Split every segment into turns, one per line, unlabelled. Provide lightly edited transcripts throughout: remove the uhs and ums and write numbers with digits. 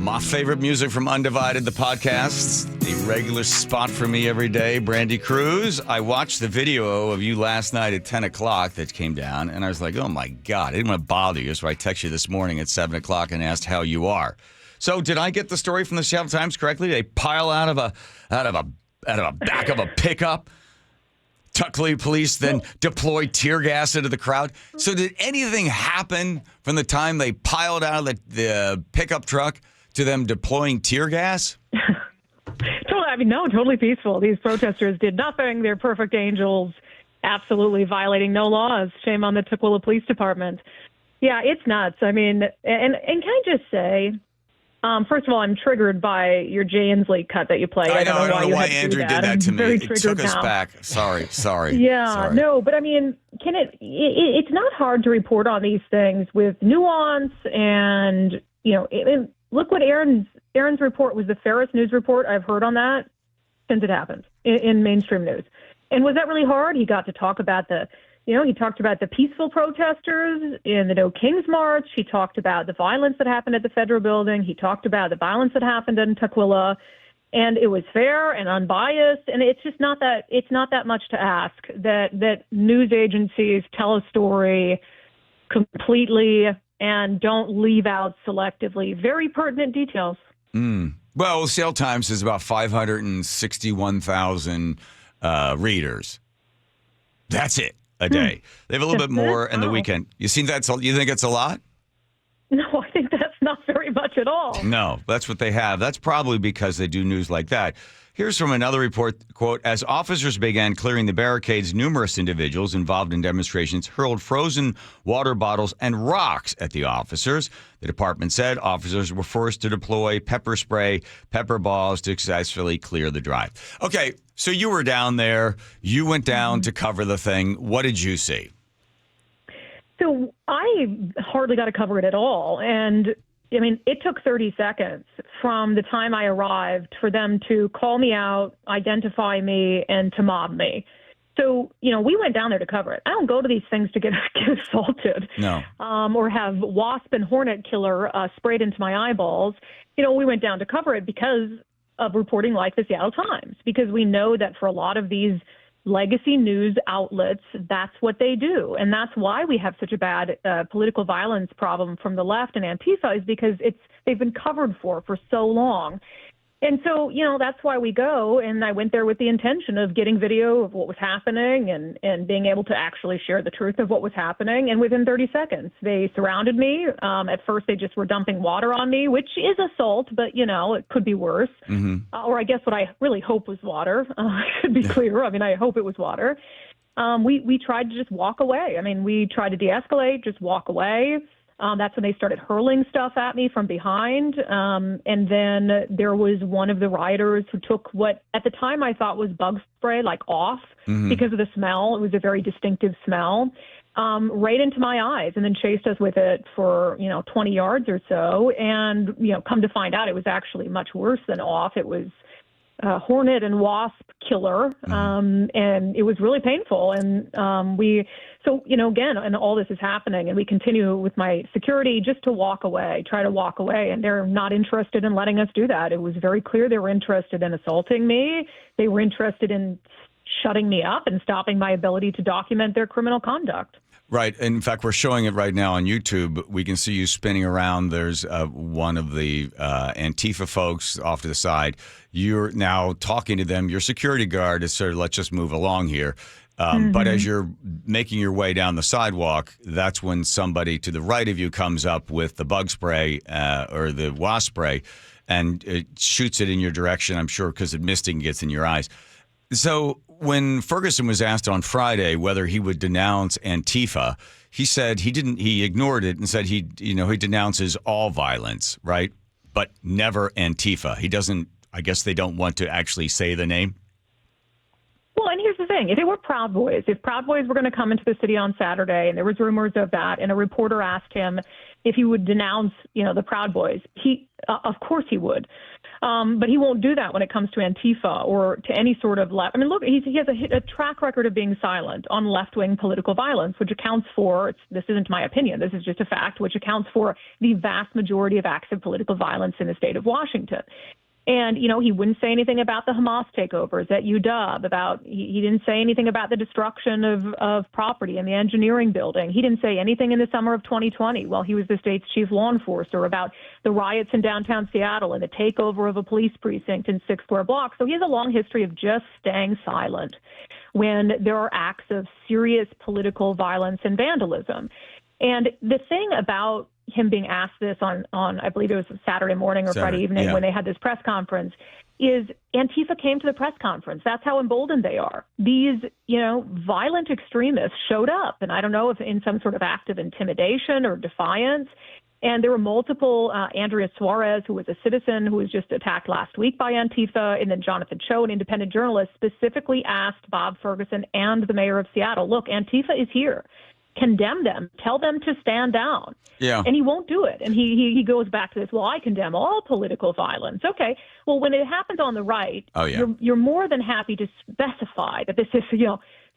My favorite music from Undivided, the podcast, a regular spot for me every day. Bradi Kruse. I watched the video of you last night at 10 o'clock that came down, and I was like, oh my God, I didn't want to bother you, so I texted you this morning at 7 o'clock and asked how you are. So did I get the story from the Seattle Times correctly? They pile out of a back of a pickup. Tukwila police then deployed tear gas into the crowd. So did anything happen from the time they piled out of the pickup truck to them deploying tear gas?
Totally peaceful. These protesters did nothing. They're perfect angels, absolutely violating no laws. Shame on the Tukwila Police Department. Yeah, it's nuts. I mean, and can I just say, first of all, I'm triggered by your Jay Inslee cut that you played.
I don't know why Andrew did that to me. It took us back. Sorry.
Yeah,
sorry.
No, but I mean, it's not hard to report on these things with nuance and, look what Aaron's report was the fairest news report I've heard on that since it happened in mainstream news. And was that really hard? He got to talk about he talked about the peaceful protesters in the No Kings March. He talked about the violence that happened at the federal building. He talked about the violence that happened in Tukwila. And it was fair and unbiased. And it's just not that much to ask that news agencies tell a story completely and don't leave out selectively very pertinent details.
Well, Seattle Times has about 561,000 readers. That's it. A day. They have a little bit more in the weekend. You think it's a lot?
No, I think that's not very much at all.
No, that's what they have. That's probably because they do news like that. Here's from another report, quote, as officers began clearing the barricades, numerous individuals involved in demonstrations hurled frozen water bottles and rocks at the officers. The department said officers were forced to deploy pepper spray, pepper balls to successfully clear the drive. Okay, so you were down there. You went down to cover the thing. What did you see?
So I hardly got to cover it at all. And I mean, it took 30 seconds from the time I arrived for them to call me out, identify me, and to mob me. So, we went down there to cover it. I don't go to these things to get assaulted.
No.
Or have wasp and hornet killer sprayed into my eyeballs. We went down to cover it because of reporting like the Seattle Times, because we know that for a lot of these legacy news outlets, that's what they do. And that's why we have such a bad political violence problem from the left and Antifa, is because they've been covered for so long. And so, that's why we go. And I went there with the intention of getting video of what was happening and being able to actually share the truth of what was happening. And within 30 seconds, they surrounded me. At first, they just were dumping water on me, which is assault, but, it could be worse. Mm-hmm. Or I guess what I really hope was water. I should be clear. I mean, I hope it was water. We tried to just walk away. I mean, we tried to de-escalate, just walk away. That's when they started hurling stuff at me from behind. And then there was one of the rioters who took what at the time I thought was bug spray, off because of the smell. It was a very distinctive smell, right into my eyes, and then chased us with it for, 20 yards or so. And, come to find out it was actually much worse than off. It was hornet and wasp killer. And it was really painful. And again, and all this is happening, and we continue with my security just to try to walk away. And they're not interested in letting us do that. It was very clear they were interested in assaulting me. They were interested in shutting me up and stopping my ability to document their criminal conduct.
Right. In fact, we're showing it right now on YouTube. We can see you spinning around. There's one of the Antifa folks off to the side. You're now talking to them. Your security guard is sort of, let's just move along here. But as you're making your way down the sidewalk, that's when somebody to the right of you comes up with the bug spray or the wasp spray and it shoots it in your direction, I'm sure, because the misting gets in your eyes. So when Ferguson was asked on Friday whether he would denounce Antifa, he said he ignored it and said he denounces all violence, right? But never Antifa. He doesn't, I guess they don't want to actually say the name.
Well, and here's the thing. If it were Proud Boys, if Proud Boys were going to come into the city on Saturday, and there was rumors of that, and a reporter asked him if he would denounce, the Proud Boys, of course he would. But he won't do that when it comes to Antifa or to any sort of left. I mean, look, he has a track record of being silent on left-wing political violence, which accounts for, this isn't my opinion, this is just a fact, which accounts for the vast majority of acts of political violence in the state of Washington. And, he wouldn't say anything about the Hamas takeovers at UW, he didn't say anything about the destruction of property in the engineering building. He didn't say anything in the summer of 2020 while he was the state's chief law enforcer about the riots in downtown Seattle and the takeover of a police precinct in 6 square blocks. So he has a long history of just staying silent when there are acts of serious political violence and vandalism. And the thing about him being asked this on I believe it was Saturday morning or Friday evening when they had this press conference, is Antifa came to the press conference. That's how emboldened they are. These, violent extremists showed up, and I don't know if in some sort of act of intimidation or defiance. And there were multiple, Andrea Suarez, who was a citizen who was just attacked last week by Antifa, and then Jonathan Cho, an independent journalist, specifically asked Bob Ferguson and the mayor of Seattle, look, Antifa is here. Condemn them, tell them to stand down.
Yeah.
And he won't do it. And he goes back to this, well, I condemn all political violence. Okay. Well, when it happens on the right, you're more than happy to specify that this is,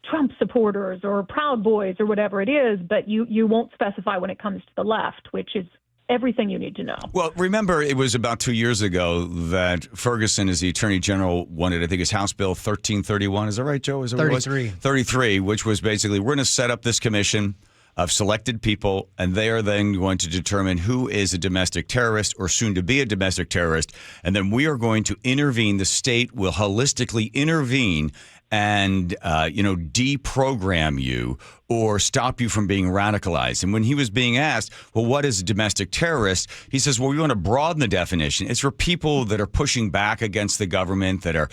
Trump supporters or Proud Boys or whatever it is, but you won't specify when it comes to the left, which is everything you need to know.
Well, remember, it was about 2 years ago that Ferguson, as the Attorney General, wanted, I think it's House Bill 1331. Is that right, Joe? Is that
33.
33, which was basically, we're going to set up this commission of selected people, and they are then going to determine who is a domestic terrorist or soon to be a domestic terrorist. And then we are going to intervene. The state will holistically intervene and, deprogram you or stop you from being radicalized. And when he was being asked, well, what is a domestic terrorist? He says, well, we want to broaden the definition. It's for people that are pushing back against the government, that are,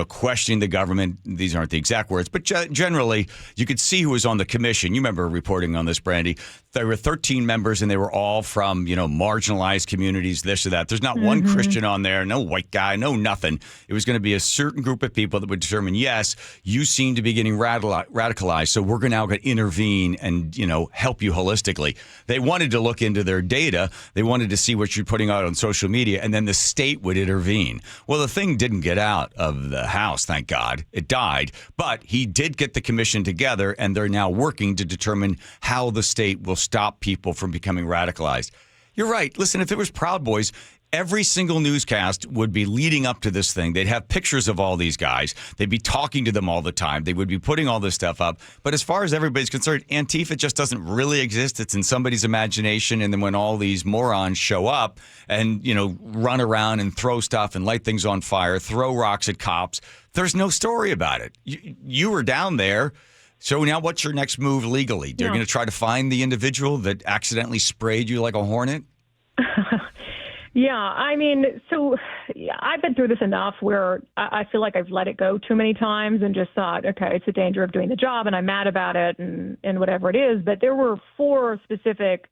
questioning the government. These aren't the exact words, but generally, you could see who was on the commission. You remember reporting on this, Brandi. There were 13 members, and they were all from, marginalized communities, this or that. There's not one Christian on there, no white guy, no nothing. It was going to be a certain group of people that would determine, yes, you seem to be getting radicalized, so we're now going to intervene and, help you holistically. They wanted to look into their data. They wanted to see what you're putting out on social media, and then the state would intervene. Well, the thing didn't get out of the House, thank God. It died. But he did get the commission together, and they're now working to determine how the state will stop people from becoming radicalized. You're right. Listen, if it was Proud Boys, every single newscast would be leading up to this thing. They'd have pictures of all these guys. They'd be talking to them all the time. They would be putting all this stuff up. But as far as everybody's concerned, Antifa just doesn't really exist. It's in somebody's imagination. And then when all these morons show up and, run around and throw stuff and light things on fire, throw rocks at cops, there's no story about it. You were down there. So now what's your next move legally? You're going to try to find the individual that accidentally sprayed you like a hornet?
Yeah, I mean, I've been through this enough where I feel like I've let it go too many times and just thought, okay, it's a danger of doing the job and I'm mad about it and whatever it is. But there were 4 specific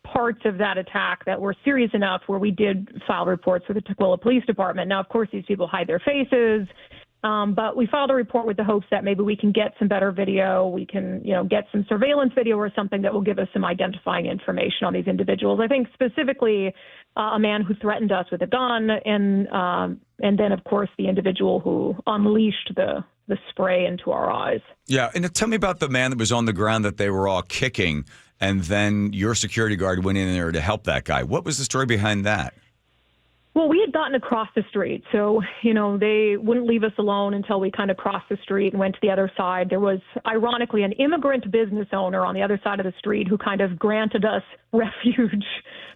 parts of that attack that were serious enough where we did file reports with the Tukwila Police Department. Now, of course, these people hide their faces. But we filed a report with the hopes that maybe we can get some better video. We can, get some surveillance video or something that will give us some identifying information on these individuals. I think specifically a man who threatened us with a gun and then, of course, the individual who unleashed the spray into our eyes.
Yeah. And tell me about the man that was on the ground that they were all kicking, and then your security guard went in there to help that guy. What was the story behind that?
Well, we had gotten across the street, so, they wouldn't leave us alone until we kind of crossed the street and went to the other side. There was, ironically, an immigrant business owner on the other side of the street who kind of granted us refuge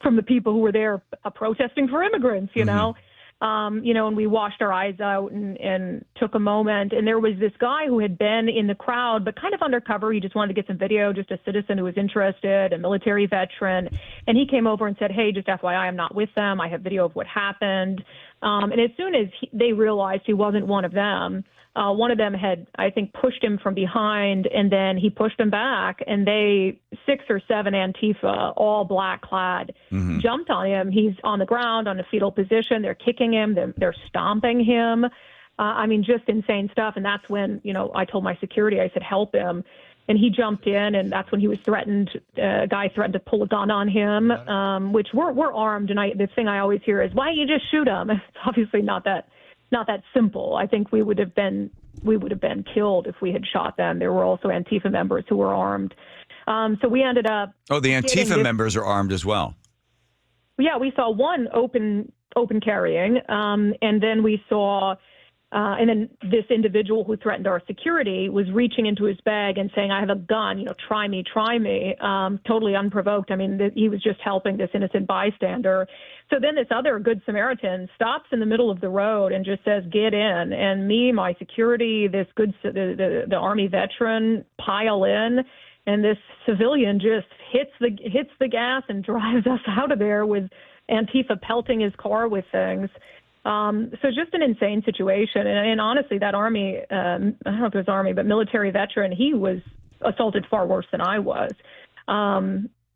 from the people who were there protesting for immigrants, and we washed our eyes out and took a moment. And there was this guy who had been in the crowd, but kind of undercover. He just wanted to get some video, just a citizen who was interested, a military veteran. And he came over and said, hey, just FYI, I'm not with them. I have video of what happened. And as soon as they realized he wasn't one of them had, I think, pushed him from behind, and then he pushed him back, and 6 or 7 Antifa, all black clad, jumped on him. He's on the ground on a fetal position. They're kicking him. They're stomping him. Just insane stuff. And that's when, I told my security, I said, help him. and he jumped in, and that's when he was threatened. A guy threatened to pull a gun on him, which we're armed. And the thing I always hear is, "Why don't you just shoot him?" It's obviously not that simple. I think we would have been killed if we had shot them. There were also Antifa members who were armed. So we ended up.
Oh, the Antifa members are armed as well.
Yeah, we saw one open carrying, and then we saw. And then this individual who threatened our security was reaching into his bag and saying, "I have a gun, try me, totally unprovoked. I mean, he was just helping this innocent bystander. So then this other Good Samaritan stops in the middle of the road and just says, "Get in." And me, my security, the Army veteran pile in, and this civilian just hits the gas and drives us out of there with Antifa pelting his car with things. So just an insane situation. And honestly, that Army, I don't know if it was Army, but military veteran, he was assaulted far worse than I was.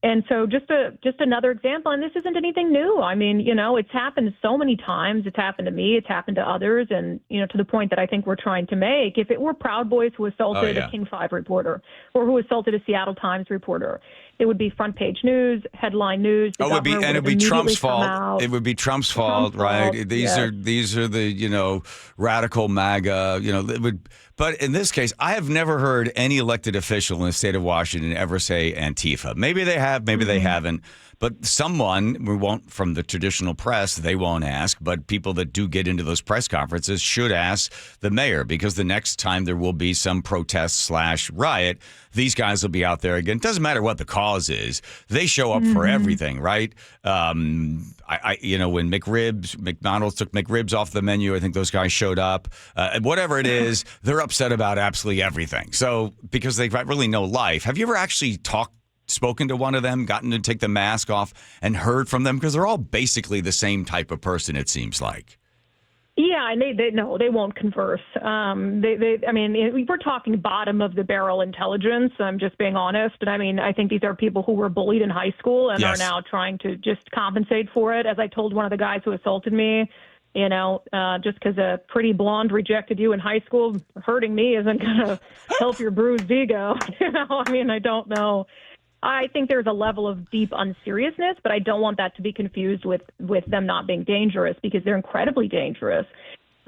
And so just another example, and this isn't anything new. I mean, it's happened so many times. It's happened to me. It's happened to others. And, to the point that I think we're trying to make, if it were Proud Boys who assaulted a King 5 reporter or who assaulted a Seattle Times reporter, it would be front page news, headline news.
It'd be Trump's fault. It would be Trump's fault, right? These are the, radical MAGA, it would. But in this case, I have never heard any elected official in the state of Washington ever say Antifa. Maybe they have, maybe they haven't. But someone, we won't, from the traditional press, they won't ask, but people that do get into those press conferences should ask the mayor, because the next time there will be some protest / riot, these guys will be out there again. It doesn't matter what the cause is. They show up for everything, right? When McDonald's took McRibs off the menu, I think those guys showed up. Whatever it is, they're upset about absolutely everything. So, because they've got really no life. Have you ever actually spoken to one of them, gotten to take the mask off and heard from them? Because they're all basically the same type of person, it seems like.
Yeah, and they won't converse. I mean, we're talking bottom of the barrel intelligence. I'm just being honest. And I mean, I think these are people who were bullied in high school and are now trying to just compensate for it. As I told one of the guys who assaulted me, just because a pretty blonde rejected you in high school, hurting me isn't going to help your bruised ego. I mean, I don't know. I think there's a level of deep unseriousness, but I don't want that to be confused with them not being dangerous, because they're incredibly dangerous.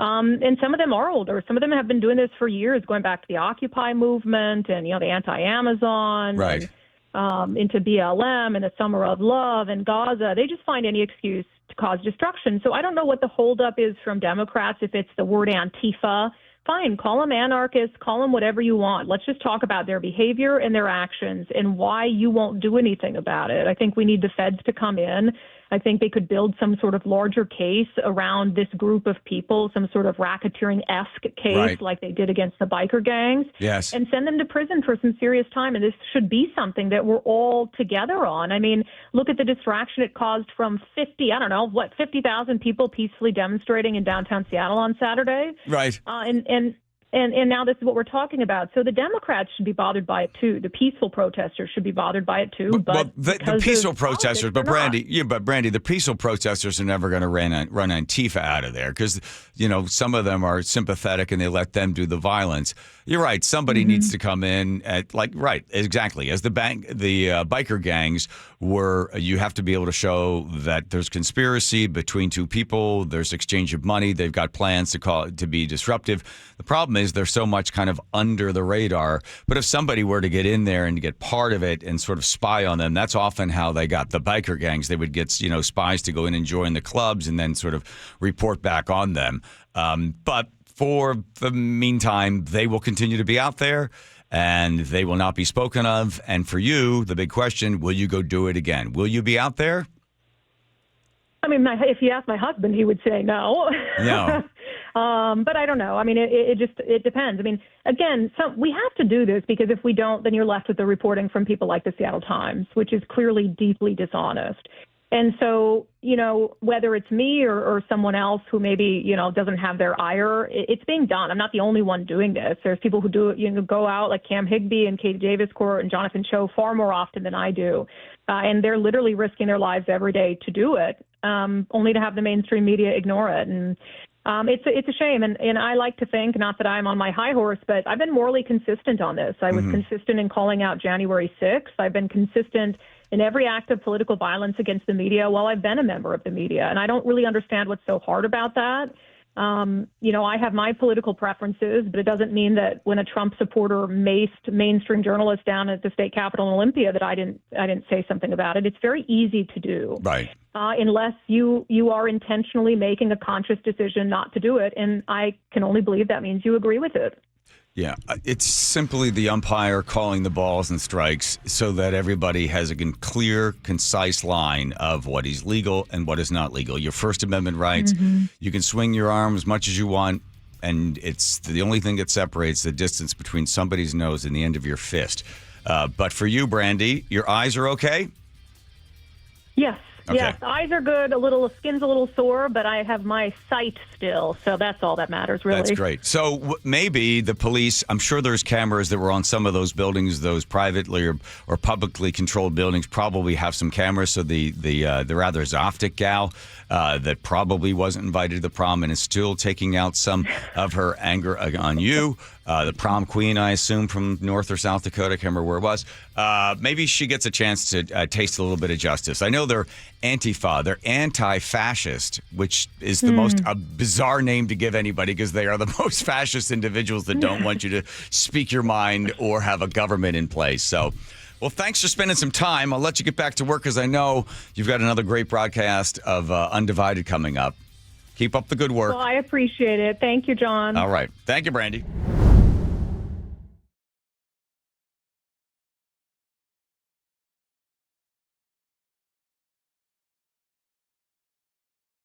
And some of them are older. Some of them have been doing this for years, going back to the Occupy movement and, the anti-Amazon,
right,
and, into BLM and the Summer of Love and Gaza. They just find any excuse to cause destruction. So I don't know what the holdup is from Democrats, if it's the word Antifa. Fine, call them anarchists, call them whatever you want. Let's just talk about their behavior and their actions and why you won't do anything about it. I think we need the feds to come in. I think they could build some sort of larger case around this group of people, some sort of racketeering-esque case like they did against the biker gangs, and send them to prison for some serious time. And this should be something that we're all together on. I mean, look at the distraction it caused from 50,000 people peacefully demonstrating in downtown Seattle on Saturday.
Right.
And now this is what we're talking about. So the Democrats should be bothered by it too. The peaceful protesters should be bothered by it too. But
the peaceful protesters, Brandi, the peaceful protesters are never going to run Antifa out of there, because some of them are sympathetic and they let them do the violence. You're right. Somebody needs to come in exactly as the biker gangs were. You have to be able to show that there's conspiracy between two people. There's exchange of money. They've got plans to be disruptive. The problem is they're so much kind of under the radar. But if somebody were to get in there and get part of it and sort of spy on them, that's often how they got the biker gangs. They would get spies to go in and join the clubs and then sort of report back on them. But for the meantime, they will continue to be out there and they will not be spoken of. And for you, the big question, will you go do it again? Will you be out there?
I mean, if you ask my husband, he would say no.
No.
But I don't know. I mean, it depends. I mean, again, we have to do this, because if we don't, then you're left with the reporting from people like the Seattle Times, which is clearly deeply dishonest. And so, whether it's me or someone else who maybe, doesn't have their ire, it's being done. I'm not the only one doing this. There's people who do it, go out like Cam Higbee and Katie Davis-Court and Jonathan Cho far more often than I do. And they're literally risking their lives every day to do it, only to have the mainstream media ignore it. And It's a shame, and I like to think, not that I'm on my high horse, but I've been morally consistent on this. I was consistent in calling out January 6th. I've been consistent in every act of political violence against the media while I've been a member of the media, and I don't really understand what's so hard about that. I have my political preferences, but it doesn't mean that when a Trump supporter maced mainstream journalists down at the state capitol in Olympia that I didn't say something about it. It's very easy to do,
right?
Unless you are intentionally making a conscious decision not to do it, and I can only believe that means you agree with it.
Yeah, it's simply the umpire calling the balls and strikes so that everybody has a clear, concise line of what is legal and what is not legal. Your First Amendment rights, you can swing your arm as much as you want, and it's the only thing that separates the distance between somebody's nose and the end of your fist. But for you, Brandi, your eyes are okay?
Yes.
Okay.
Yes, eyes are good. Skin's a little sore, but I have my sight still, so that's all that matters, really.
That's great. So maybe the police, I'm sure there's cameras that were on some of those buildings, those privately or publicly controlled buildings probably have some cameras. So the rather Zoftic gal that probably wasn't invited to the prom and is still taking out some of her anger on you. The prom queen, I assume, from North or South Dakota, I can't remember where it was. Maybe she gets a chance to taste a little bit of justice. I know they're Antifa, they're anti-fascist, which is the most bizarre name to give anybody because they are the most fascist individuals that don't want you to speak your mind or have a government in place. So, well, thanks for spending some time. I'll let you get back to work because I know you've got another great broadcast of Undivided coming up. Keep up the good work.
Well, I appreciate it. Thank you, John.
All right. Thank you, Brandi.